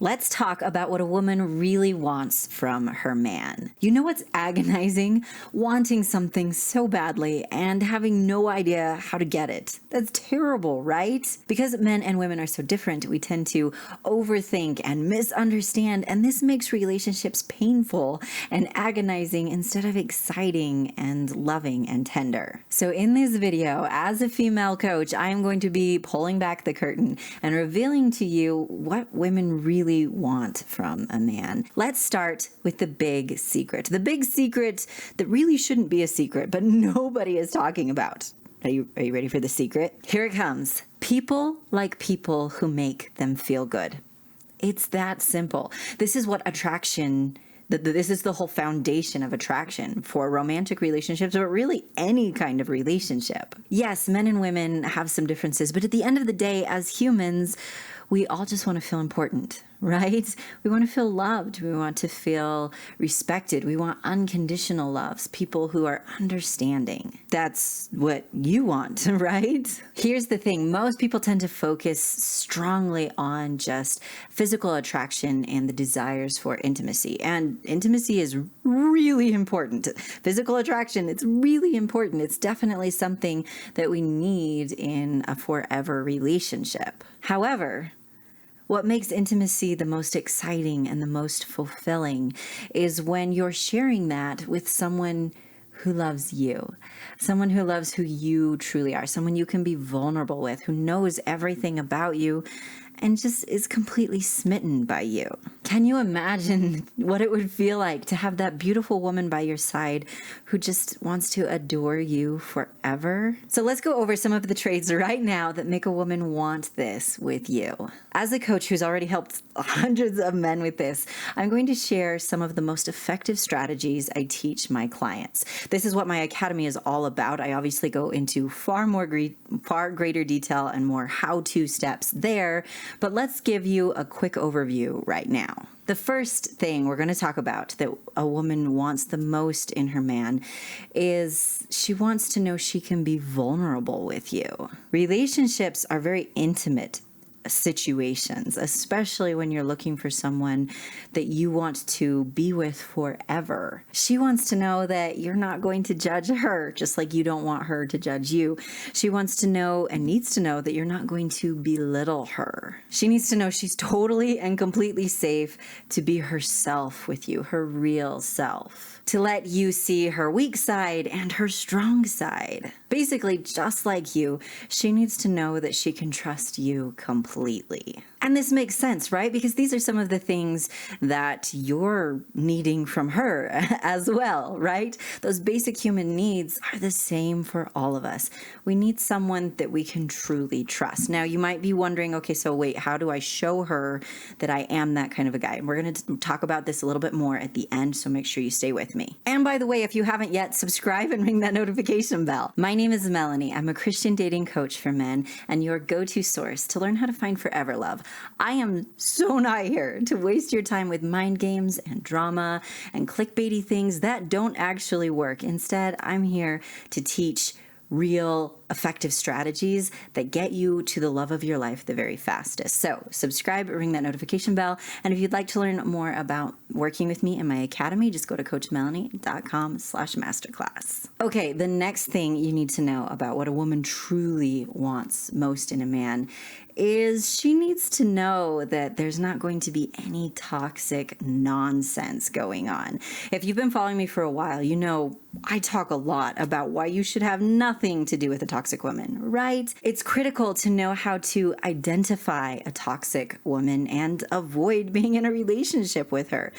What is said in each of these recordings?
Let's talk about what a woman really wants from her man. You know what's agonizing? Wanting something so badly and having no idea how to get it. That's terrible, right? Because men and women are so different, we tend to overthink and misunderstand, and this makes relationships painful and agonizing instead of exciting and loving and tender. So in this video, as a female coach, I am going to be pulling back the curtain and revealing to you what women really want from a man. Let's start with the big secret. The big secret that really shouldn't be a secret, but nobody is talking about. Are you ready for the secret? Here it comes. People like people who make them feel good. It's that simple. This is what attraction This is the whole foundation of attraction for romantic relationships, or really any kind of relationship. Yes, men and women have some differences, but at the end of the day, as humans, we all just want to feel important, right? We want to feel loved. We want to feel respected. We want unconditional loves, people who are understanding. That's what you want, right? Here's the thing. Most people tend to focus strongly on just physical attraction and the desires for intimacy. And intimacy is really important. Physical attraction, it's really important. It's definitely something that we need in a forever relationship. However, what makes intimacy the most exciting and the most fulfilling is when you're sharing that with someone who loves you, someone who loves who you truly are, someone you can be vulnerable with, who knows everything about you and just is completely smitten by you. Can you imagine what it would feel like to have that beautiful woman by your side who just wants to adore you forever? So let's go over some of the traits right now that make a woman want this with you. As a coach who's already helped hundreds of men with this, I'm going to share some of the most effective strategies I teach my clients. This is what my academy is all about. I obviously go into far greater detail and more how-to steps there, but let's give you a quick overview right now. The first thing we're going to talk about that a woman wants the most in her man is she wants to know she can be vulnerable with you. Relationships are very intimate situations, especially when you're looking for someone that you want to be with forever. She wants to know that you're not going to judge her, just like you don't want her to judge you. She wants to know and needs to know that you're not going to belittle her. She needs to know she's totally and completely safe to be herself with you, her real self, to let you see her weak side and her strong side. Basically, just like you, she needs to know that she can trust you completely. And this makes sense, right? Because these are some of the things that you're needing from her as well, right? Those basic human needs are the same for all of us. We need someone that we can truly trust. Now, you might be wondering, okay, so wait, how do I show her that I am that kind of a guy? And we're going to talk about this a little bit more at the end, so make sure you stay with me. And by the way, if you haven't yet, subscribe and ring that notification bell. My name is Melannie. I'm a Christian dating coach for men and your go-to source to learn how to find forever love. I am so not here to waste your time with mind games and drama and clickbaity things that don't actually work. Instead, I'm here to teach real effective strategies that get you to the love of your life the very fastest. So subscribe, ring that notification bell. And if you'd like to learn more about working with me in my academy, just go to coachmelannie.com/masterclass. Okay, the next thing you need to know about what a woman truly wants most in a man is she needs to know that there's not going to be any toxic nonsense going on. If you've been following me for a while, you know I talk a lot about why you should have nothing to do with a toxic woman, right? It's critical to know how to identify a toxic woman and avoid being in a relationship with her.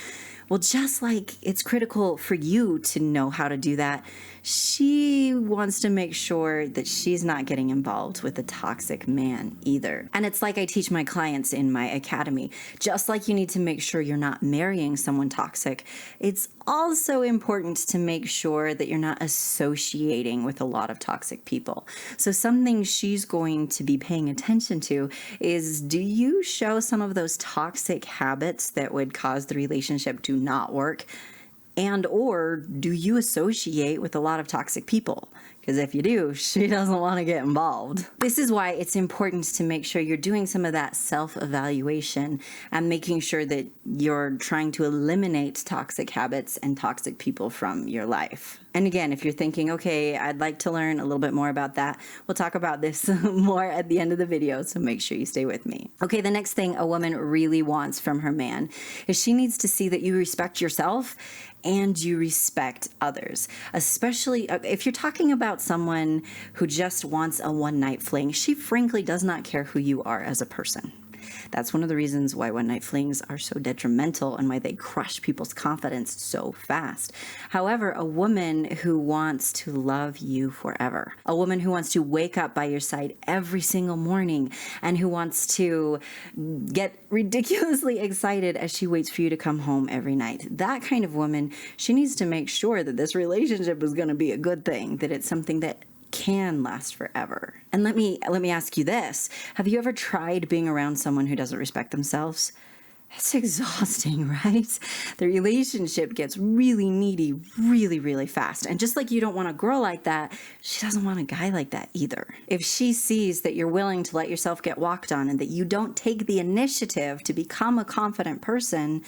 Well, just like it's critical for you to know how to do that, she wants to make sure that she's not getting involved with a toxic man either. And it's like I teach my clients in my academy. Just like you need to make sure you're not marrying someone toxic, it's also important to make sure that you're not associating with a lot of toxic people. So something she's going to be paying attention to is, do you show some of those toxic habits that would cause the relationship to not work? And or do you associate with a lot of toxic people? Because if you do, she doesn't want to get involved. This is why it's important to make sure you're doing some of that self-evaluation and making sure that you're trying to eliminate toxic habits and toxic people from your life. And again, if you're thinking, okay, I'd like to learn a little bit more about that, we'll talk about this more at the end of the video, so make sure you stay with me. Okay, the next thing a woman really wants from her man is she needs to see that you respect yourself and you respect others. Especially if you're talking about someone who just wants a one-night fling, she frankly does not care who you are as a person. That's one of the reasons why one-night flings are so detrimental and why they crush people's confidence so fast. However, a woman who wants to love you forever, a woman who wants to wake up by your side every single morning and who wants to get ridiculously excited as she waits for you to come home every night, that kind of woman, she needs to make sure that this relationship is going to be a good thing, that it's something that can last forever. And let me ask you this. Have you ever tried being around someone who doesn't respect themselves? It's exhausting, right? The relationship gets really needy really, really fast. And just like you don't want a girl like that, she doesn't want a guy like that either. If she sees that you're willing to let yourself get walked on and that you don't take the initiative to become a confident person,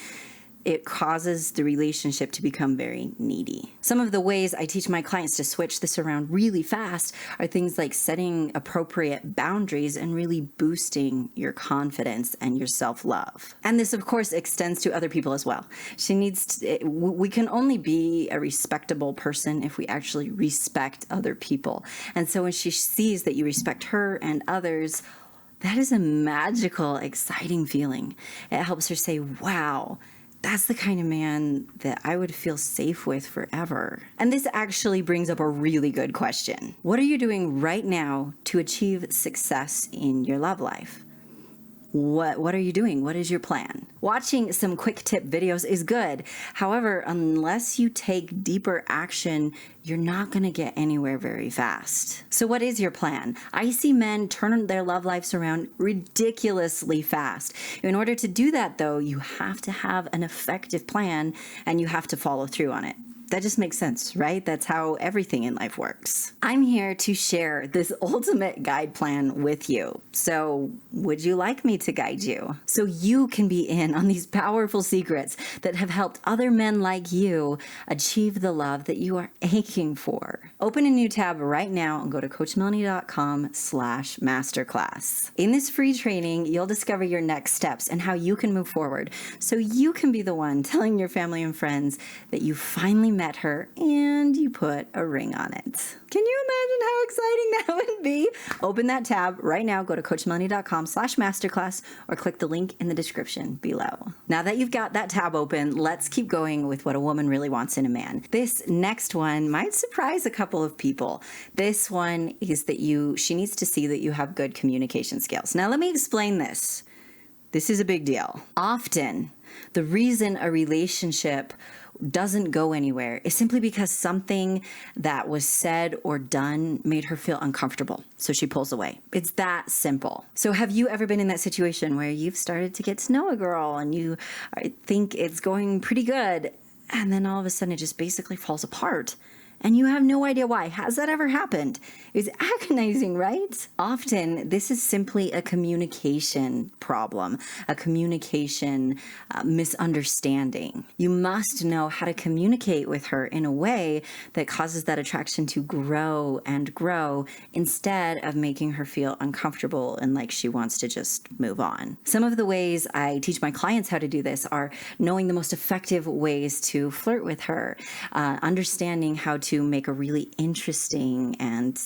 it causes the relationship to become very needy. Some of the ways I teach my clients to switch this around really fast are things like setting appropriate boundaries and really boosting your confidence and your self-love. And this, of course, extends to other people as well. We can only be a respectable person if we actually respect other people. And so when she sees that you respect her and others, that is a magical, exciting feeling. It helps her say, wow, that's the kind of man that I would feel safe with forever. And this actually brings up a really good question. What are you doing right now to achieve success in your love life? What are you doing? What is your plan? Watching some quick tip videos is good. However, unless you take deeper action, you're not going to get anywhere very fast. So what is your plan? I see men turn their love lives around ridiculously fast. In order to do that, though, you have to have an effective plan and you have to follow through on it. That just makes sense, right? That's how everything in life works. I'm here to share this ultimate guide plan with you. So would you like me to guide you? So you can be in on these powerful secrets that have helped other men like you achieve the love that you are aching for. Open a new tab right now and go to coachmelannie.com/masterclass. In this free training, you'll discover your next steps and how you can move forward so you can be the one telling your family and friends that you finally met her and you put a ring on it. Can you imagine how exciting that would be? Open that tab right now. Go to coachmelannie.com/masterclass or click the link in the description below. Now that you've got that tab open, let's keep going with what a woman really wants in a man. This next one might surprise a couple of people. This one is that she needs to see that you have good communication skills. Now let me explain this. This is a big deal. Often, the reason a relationship doesn't go anywhere is simply because something that was said or done made her feel uncomfortable. So she pulls away. It's that simple. So have you ever been in that situation where you've started to get to know a girl and you think it's going pretty good, and then all of a sudden it just basically falls apart? And you have no idea why. Has that ever happened? It's agonizing, right? Often, this is simply a communication problem, a communication misunderstanding. You must know how to communicate with her in a way that causes that attraction to grow and grow instead of making her feel uncomfortable and like she wants to just move on. Some of the ways I teach my clients how to do this are knowing the most effective ways to flirt with her, understanding how to make a really interesting and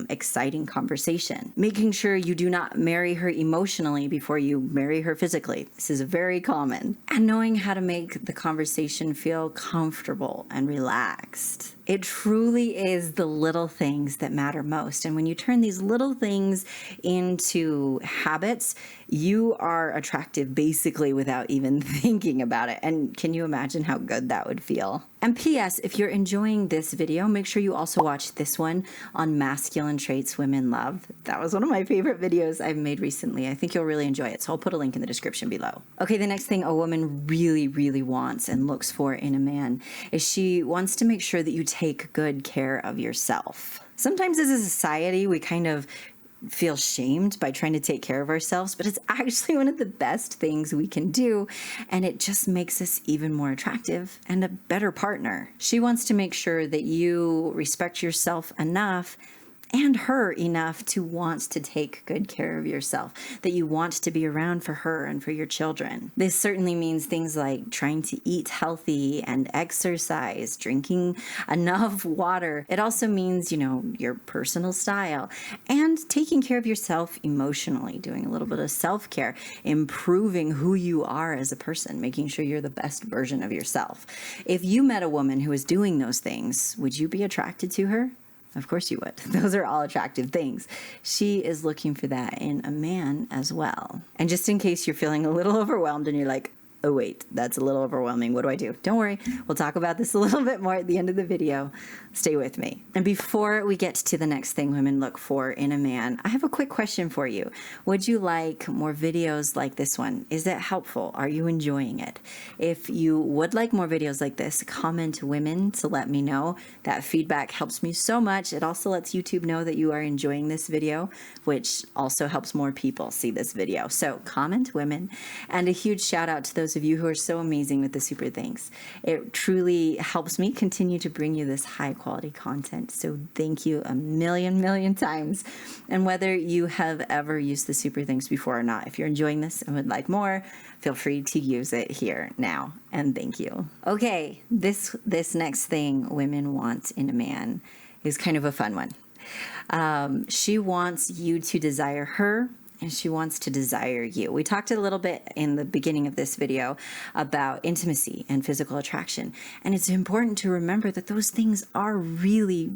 exciting conversation. Making sure you do not marry her emotionally before you marry her physically. This is very common. And knowing how to make the conversation feel comfortable and relaxed. It truly is the little things that matter most. And when you turn these little things into habits, you are attractive basically without even thinking about it. And can you imagine how good that would feel? And P.S., if you're enjoying this video, make sure you also watch this one on masculine traits women love. That was one of my favorite videos I've made recently. I think you'll really enjoy it. So I'll put a link in the description below. Okay, the next thing a woman really, really wants and looks for in a man is she wants to make sure that you take good care of yourself. Sometimes as a society, we kind of feel shamed by trying to take care of ourselves, but it's actually one of the best things we can do, and it just makes us even more attractive and a better partner. She wants to make sure that you respect yourself enough and her enough to want to take good care of yourself, that you want to be around for her and for your children. This certainly means things like trying to eat healthy and exercise, drinking enough water. It also means, your personal style and taking care of yourself emotionally, doing a little bit of self-care, improving who you are as a person, making sure you're the best version of yourself. If you met a woman who was doing those things, would you be attracted to her? Of course you would. Those are all attractive things. She is looking for that in a man as well. And just in case you're feeling a little overwhelmed and you're like, oh wait, that's a little overwhelming. What do I do? Don't worry. We'll talk about this a little bit more at the end of the video. Stay with me. And before we get to the next thing women look for in a man, I have a quick question for you. Would you like more videos like this one? Is it helpful? Are you enjoying it? If you would like more videos like this, comment women to let me know. That feedback helps me so much. It also lets YouTube know that you are enjoying this video, which also helps more people see this video. So comment women, and a huge shout out to those of you who are so amazing with the super thanks. It truly helps me continue to bring you this high quality content. So thank you a million times. And whether you have ever used the super thanks before or not, if you're enjoying this and would like more, feel free to use it here now. And thank you. Okay, this next thing women want in a man is kind of a fun one. She wants you to desire her, and she wants to desire you. We talked a little bit in the beginning of this video about intimacy and physical attraction. And it's important to remember that those things are really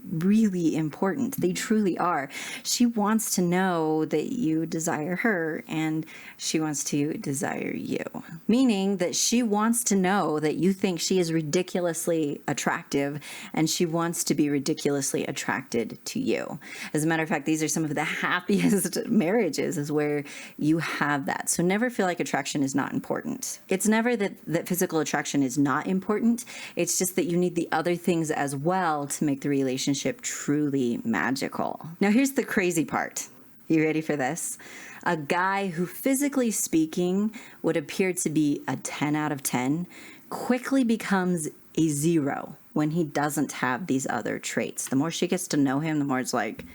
important. They truly are. She wants to know that you desire her, and she wants to desire you. Meaning that she wants to know that you think she is ridiculously attractive, and she wants to be ridiculously attracted to you. As a matter of fact, these are some of the happiest marriages, is where you have that. So never feel like attraction is not important. It's never that physical attraction is not important. It's just that you need the other things as well to make the relationship truly magical. Now here's the crazy part. You ready for this? A guy who, physically speaking, would appear to be a 10 out of 10 quickly becomes a 0 when he doesn't have these other traits. The more she gets to know him, the more it's like,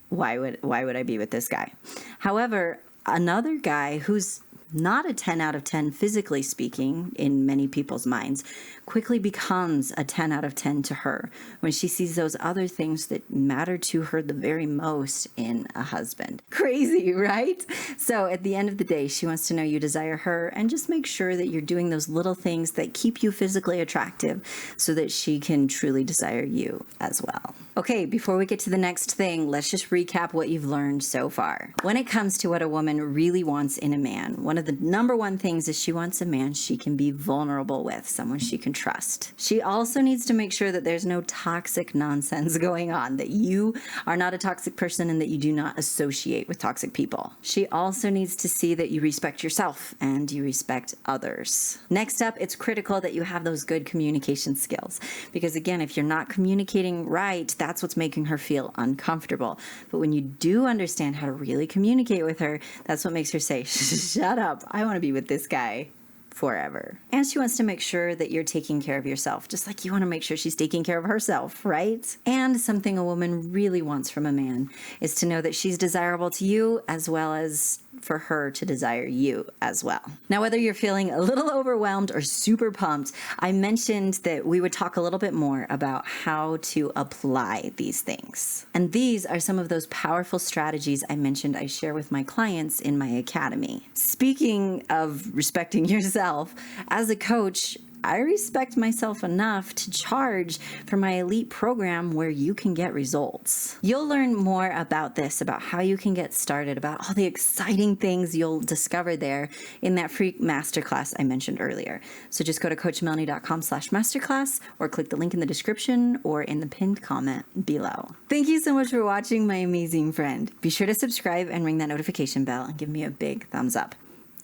why would I be with this guy? However, another guy who's not a 10 out of 10 physically speaking in many people's minds quickly becomes a 10 out of 10 to her when she sees those other things that matter to her the very most in a husband. Crazy, right? So at the end of the day, she wants to know you desire her, and just make sure that you're doing those little things that keep you physically attractive so that she can truly desire you as well. Okay, before we get to the next thing, let's just recap what you've learned so far. When it comes to what a woman really wants in a man, one of the number one things is she wants a man she can be vulnerable with, someone she can trust. She also needs to make sure that there's no toxic nonsense going on, that you are not a toxic person and that you do not associate with toxic people. She also needs to see that you respect yourself and you respect others. Next up, it's critical that you have those good communication skills, because again, if you're not communicating right, that's what's making her feel uncomfortable. But when you do understand how to really communicate with her, that's what makes her say, shut up, I want to be with this guy forever. And she wants to make sure that you're taking care of yourself, just like you want to make sure she's taking care of herself, right? And something a woman really wants from a man is to know that she's desirable to you, as well as for her to desire you as well. Now, whether you're feeling a little overwhelmed or super pumped, I mentioned that we would talk a little bit more about how to apply these things. And these are some of those powerful strategies I mentioned I share with my clients in my academy. Speaking of respecting yourself, as a coach, I respect myself enough to charge for my elite program where you can get results. You'll learn more about this, about how you can get started, about all the exciting things you'll discover there in that free masterclass I mentioned earlier. So just go to coachmelannie.com/masterclass or click the link in the description or in the pinned comment below. Thank you so much for watching, my amazing friend. Be sure to subscribe and ring that notification bell and give me a big thumbs up.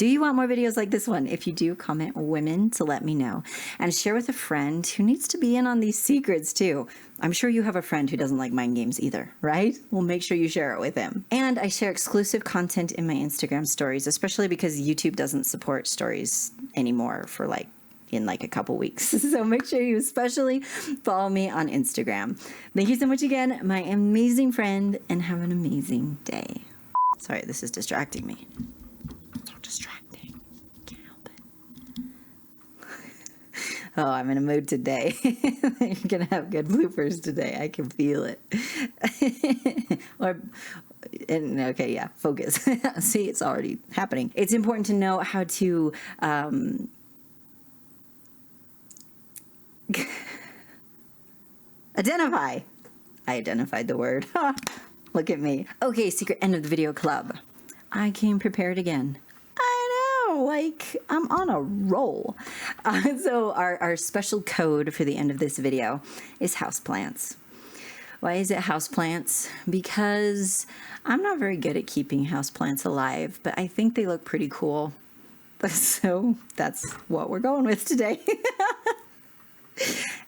Do you want more videos like this one? If you do, comment women to let me know. And share with a friend who needs to be in on these secrets too. I'm sure you have a friend who doesn't like mind games either, right? Well, make sure you share it with him. And I share exclusive content in my Instagram stories, especially because YouTube doesn't support stories anymore for in a couple weeks. So make sure you especially follow me on Instagram. Thank you so much again, my amazing friend, and have an amazing day. Sorry, this is distracting me. So distracting. Can't help it. Oh, I'm in a mood today. You're gonna have good bloopers today. I can feel it. Okay, yeah, focus. See, it's already happening. It's important to know how to identify. I identified the word. Look at me. Okay, secret end of the video club. I came prepared again. I know, I'm on a roll. So our special code for the end of this video is houseplants. Why is it houseplants? Because I'm not very good at keeping houseplants alive, but I think they look pretty cool. So that's what we're going with today.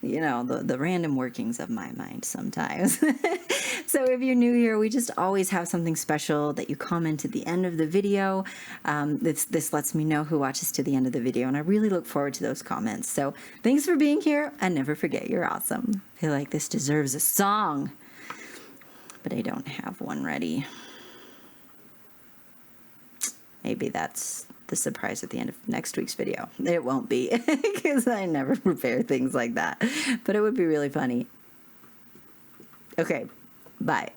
You know, the random workings of my mind sometimes. So if you're new here, we just always have something special that you comment at the end of the video. This lets me know who watches to the end of the video, and I really look forward to those comments. So thanks for being here, and never forget you're awesome. I feel like this deserves a song, but I don't have one ready. Maybe that's the surprise at the end of next week's video. It won't be, because I never prepare things like that, but it would be really funny. Okay, bye.